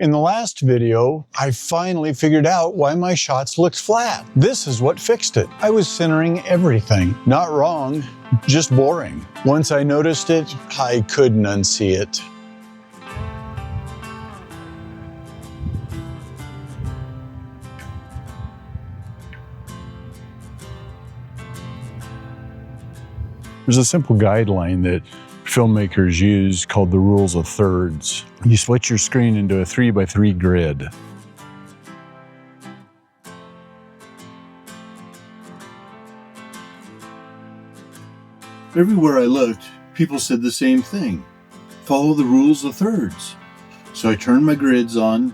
In the last video, I finally figured out why my shots looked flat. This is what fixed it. I was centering everything. Not wrong, just boring. Once I noticed it, I couldn't unsee it. There's a simple guideline that filmmakers use called the rules of thirds. You split your screen into a 3x3 grid. Everywhere I looked, people said the same thing. Follow the rules of thirds. So I turned my grids on,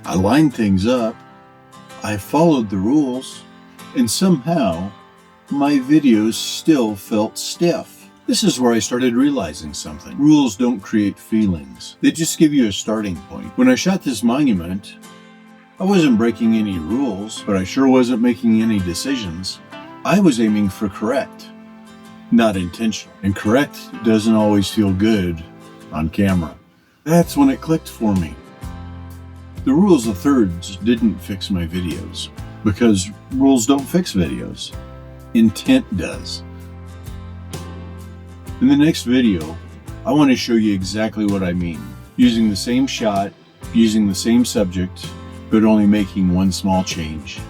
I lined things up, I followed the rules, and somehow my videos still felt stiff. This is where I started realizing something. Rules don't create feelings. They just give you a starting point. When I shot this monument, I wasn't breaking any rules, but I sure wasn't making any decisions. I was aiming for correct, not intentional. And correct doesn't always feel good on camera. That's when it clicked for me. The rules of thirds didn't fix my videos, because rules don't fix videos. Intent does. In the next video, I want to show you exactly what I mean. Using the same shot, using the same subject, but only making one small change.